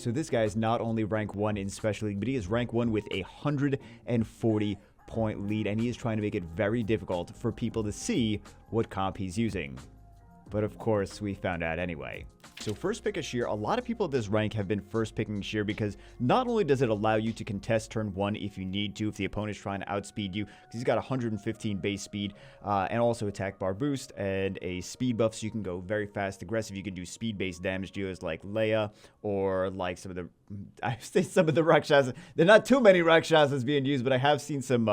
So this guy is not only rank 1 in Special League, but he is rank 1 with a 140 point lead, and he is trying to make it very difficult for people to see what comp he's using. But of course, we found out anyway. So first pick a Shear. A lot of people at this rank have been first picking Shear because not only does it allow you to contest turn 1 if you need to, if the opponent's trying to outspeed you, because he's got 115 base speed, and also attack bar boost and a speed buff, so you can go very fast, aggressive. You can do speed-based damage dealers like Leia, or like some of the Rakshasas. There are not too many Rakshasas being used, but I have seen some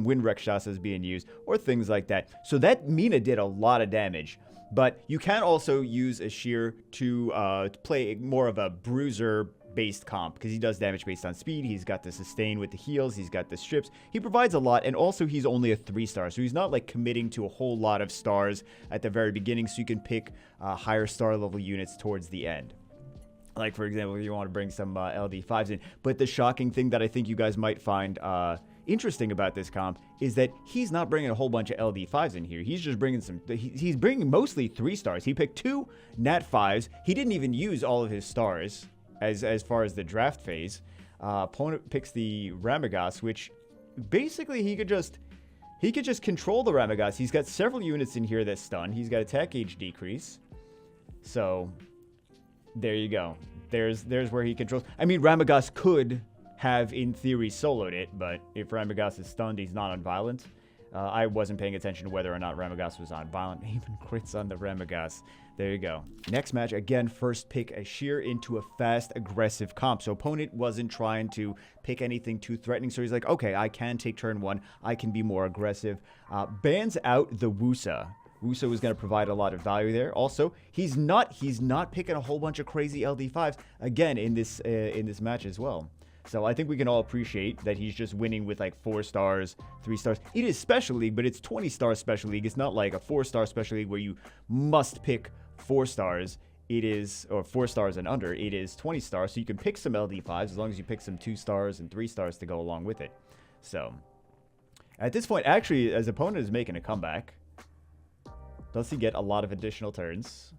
Wind Rakshasas being used, or things like that. So that Mina did a lot of damage. But you can also use a Shear to play more of a bruiser-based comp, because he does damage based on speed. He's got the sustain with the heals. He's got the strips. He provides a lot, and also he's only a 3-star, so he's not like committing to a whole lot of stars at the very beginning, so you can pick higher star level units towards the end. Like, for example, if you want to bring some LD5s in. But the shocking thing that I think you guys might find interesting about this comp is that he's not bringing a whole bunch of LD5s in here. He's just bringing he's bringing mostly 3-stars. He picked 2 Nat 5s. He didn't even use all of his stars as far as the draft phase. Opponent picks the Ramagas, which basically he could just control the Ramagas. He's got several units in here that stun. He's got attack gauge decrease. So there you go. There's where he controls. I mean, Ramagas could have, in theory, soloed it, but if Ramagas is stunned, he's not on violent. I wasn't paying attention to whether or not Ramagas was on violent. Even crits on the Ramagas. There you go. Next match, again, first pick a Shear into a fast, aggressive comp. So opponent wasn't trying to pick anything too threatening, so he's like, okay, I can take turn 1. I can be more aggressive. Bans out the Wusa. Wusa was going to provide a lot of value there. Also, he's not picking a whole bunch of crazy LD5s, again, in this match as well. So I think we can all appreciate that he's just winning with like 4 stars, 3 stars. It is Special League, but it's 20-star Special League. It's not like a 4-star Special League where you must pick 4 stars. It is, or 4 stars and under. It is 20 stars, so you can pick some LD5s as long as you pick some 2 stars and 3 stars to go along with it. So at this point, actually, as opponent is making a comeback, does he get a lot of additional turns?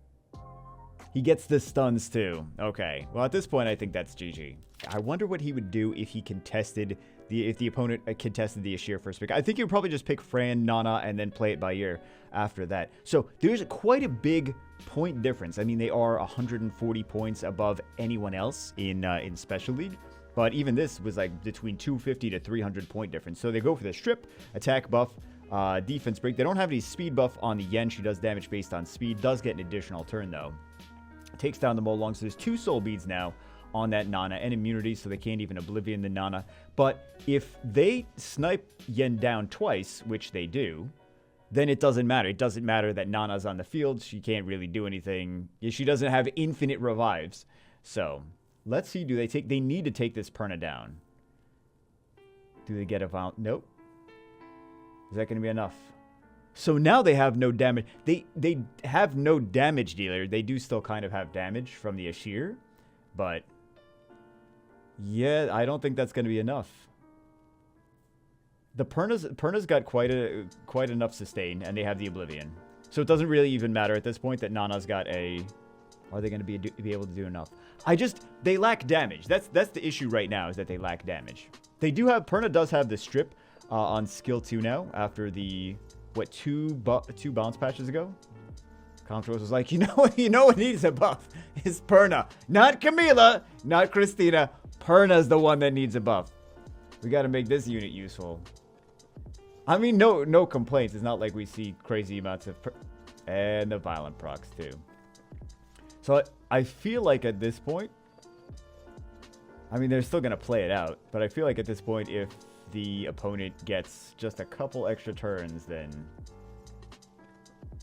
He gets the stuns too. Okay. Well, at this point, I think that's GG. I wonder what he would do if he contested if the opponent contested the Shear first pick. I think he would probably just pick Fran, Nana, and then play it by ear after that. So there's quite a big point difference. I mean, they are 140 points above anyone else in Special League. But even this was like between 250 to 300 point difference. So they go for the strip, attack buff, defense break. They don't have any speed buff on the Yen. She does damage based on speed. Does get an additional turn though. Takes down the Molong. So there's 2 soul beads now on that Nana and immunity, so they can't even Oblivion the Nana. But if they snipe Yen down twice, which they do, then it doesn't matter. It doesn't matter that Nana's on the field. She can't really do anything. She doesn't have infinite revives. So let's see. They need to take this Perna down. Do they get a violent? Nope. Is that going to be enough? So now they have no damage. They have no damage dealer. They do still kind of have damage from the Shear, but yeah, I don't think that's going to be enough. The Perna's got quite enough sustain, and they have the Oblivion. So it doesn't really even matter at this point that Nana's got a. Are they going to be able to do enough? They lack damage. That's the issue right now, is that they lack damage. They do have Perna does have the strip on skill 2 now after the. What, 2 bounce patches ago? Comptroller was like, you know what needs a buff? It's Perna. Not Camila, not Christina. Perna's the one that needs a buff. We got to make this unit useful. I mean, no complaints. It's not like we see crazy amounts of... And the violent procs, too. So I feel like at this point... I mean, they're still going to play it out. But I feel like at this point, if the opponent gets just a couple extra turns, then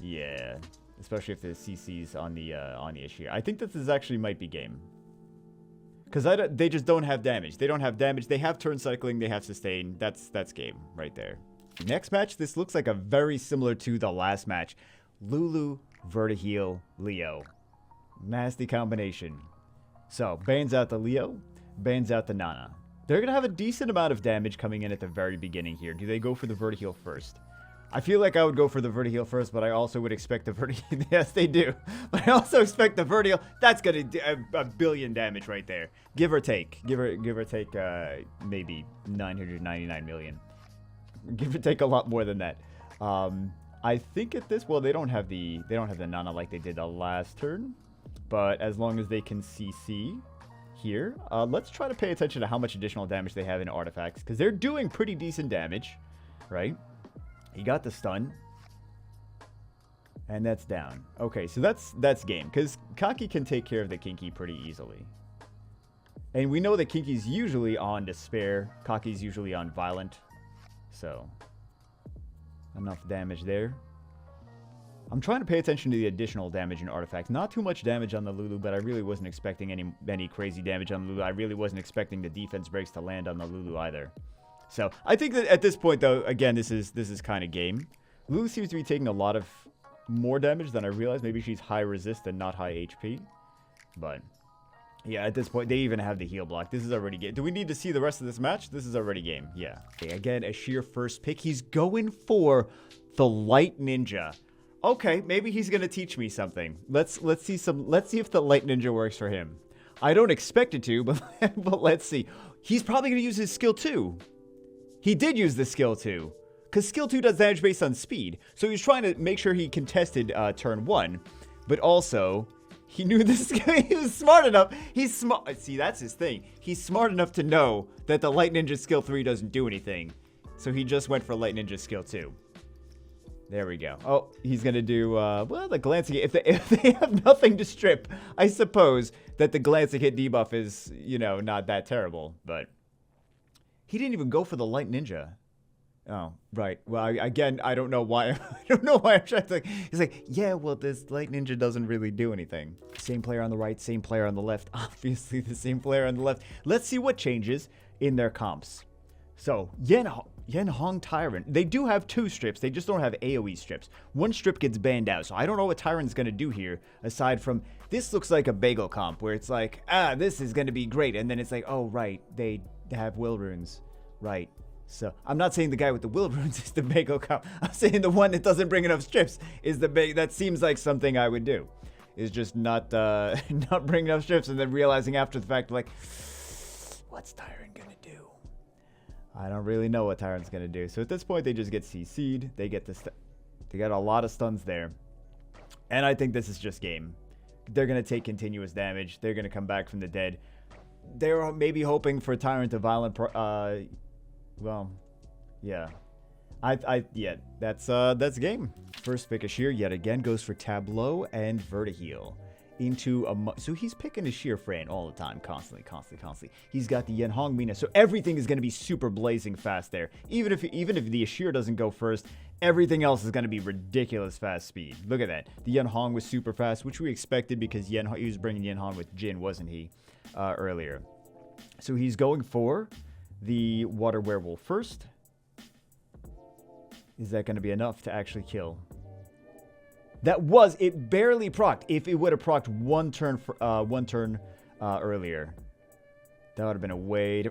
yeah, especially if the CC's on the issue. I think that this actually might be game, because they just don't have damage. They don't have damage. They have turn cycling. They have sustain. That's game right there. Next match, this looks like a very similar to the last match. Lulu, Vertiheel, Leo. Nasty combination. So bans out the Leo, bans out the Nana. They're going to have a decent amount of damage coming in at the very beginning here. Do they go for the Vertiheel first? I feel like I would go for the vertical first, but I also would expect the vertical. Yes, they do. But I also expect the vertical. That's gonna do a billion damage right there, give or take. Give or take maybe 999 million. Give or take a lot more than that. I think at this, well, they don't have the Nana like they did the last turn, but as long as they can CC here, let's try to pay attention to how much additional damage they have in artifacts, because they're doing pretty decent damage, right? He got the stun. And that's down. Okay, so that's game. Because Kaki can take care of the Kinky pretty easily. And we know that Kinky's usually on Despair. Kaki's usually on Violent. So, enough damage there. I'm trying to pay attention to the additional damage in artifacts. Not too much damage on the Lulu, but I really wasn't expecting any crazy damage on the Lulu. I really wasn't expecting the defense breaks to land on the Lulu either. So, I think that at this point, though, again, this is kind of game. Lulu seems to be taking a lot of more damage than I realized. Maybe she's high resist and not high HP. But, yeah, at this point, they even have the heal block. This is already game. Do we need to see the rest of this match? This is already game. Yeah. Okay, again, a Shear first pick. He's going for the Light Ninja. Okay, maybe he's going to teach me something. Let's see if the Light Ninja works for him. I don't expect it to, but, but let's see. He's probably going to use his skill 2. He did use the skill 2. Because skill 2 does damage based on speed. So he's trying to make sure he contested turn 1. But also, he knew this. He was smart enough. He's smart. See, that's his thing. He's smart enough to know that the Light Ninja skill 3 doesn't do anything. So he just went for Light Ninja skill 2. There we go. Oh, he's going to do, well, the glancing hit. If they have nothing to strip, I suppose that the glancing hit debuff is, you know, not that terrible. But he didn't even go for the Light Ninja. Oh, right. Well, again, I don't know why. I don't know why I'm trying to. He's like, yeah, well, this Light Ninja doesn't really do anything. Same player on the right, same player on the left. Obviously, the same player on the left. Let's see what changes in their comps. So, Yen Hong Tyrant. They do have 2 strips. They just don't have AoE strips. 1 strip gets banned out. So, I don't know what Tyrant's going to do here. Aside from, this looks like a bagel comp. Where it's like, this is going to be great. And then it's like, oh, right. They have will runes. Right. So, I'm not saying the guy with the will runes is the bagel comp. I'm saying the one that doesn't bring enough strips is the bagel. That seems like something I would do. Is just not bring enough strips and then realizing after the fact, like, what's Tyrant gonna do? I don't really know what Tyrant's gonna do. So at this point, they just get CC'd. They get they got a lot of stuns there. And I think this is just game. They're gonna take continuous damage. They're gonna come back from the dead. They're maybe hoping for Tyrant to violent well, yeah. Yeah, that's game. First pick of Shear yet again goes for Tableau and Vertiheal. So he's picking a Shear Fran all the time, constantly. He's got the Yen Hong Mina, so everything is going to be super blazing fast there. Even if the Shear doesn't go first, everything else is going to be ridiculous fast speed. Look at that. The Yen Hong was super fast, which we expected because he was bringing Yen Hong with Jin, wasn't he, earlier? So he's going for the Water Werewolf first. Is that going to be enough to actually kill? It barely procced. If it would have procced one turn earlier, that would have been a way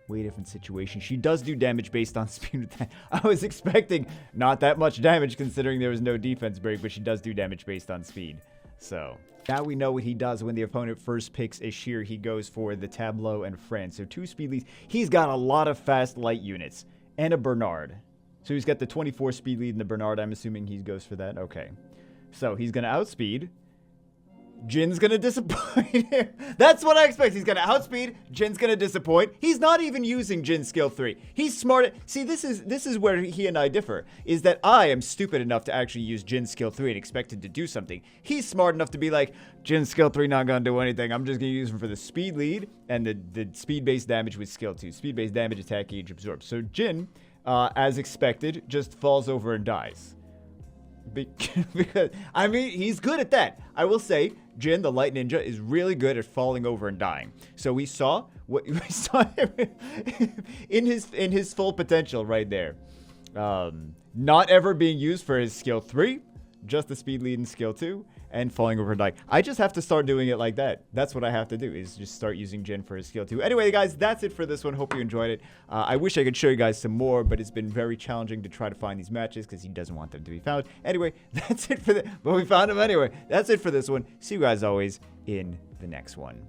different situation. She does do damage based on speed. I was expecting not that much damage considering there was no defense break, but she does do damage based on speed. So now we know what he does when the opponent first picks a Shear. He goes for the Tableau and Fran. So 2 speed leads. He's got a lot of fast light units and a Bernard. So he's got the 24 speed lead in the Bernard. I'm assuming he goes for that. Okay. So he's going to outspeed. Jin's going to disappoint him. That's what I expect. He's going to outspeed. Jin's going to disappoint. He's not even using Jin's skill 3. He's smart. See, this is where he and I differ. Is that I am stupid enough to actually use Jin's skill 3 and expect it to do something. He's smart enough to be like, Jin's skill 3 not going to do anything. I'm just going to use him for the speed lead and the speed-based damage with skill 2. Speed-based damage, attack, gauge, absorb. So Jin, as expected, just falls over and dies. Because, I mean, he's good at that. I will say, Jin, the Light Ninja, is really good at falling over and dying. So we saw what we saw him in his full potential right there. Not ever being used for his skill 3, just the speed lead and skill 2, and falling over a die. I just have to start doing it like that. That's what I have to do, is just start using Jin for his skill too. Anyway, guys, that's it for this one. Hope you enjoyed it. I wish I could show you guys some more, but it's been very challenging to try to find these matches because he doesn't want them to be found. Anyway, that's it for but we found him anyway. That's it for this one. See you guys always in the next one.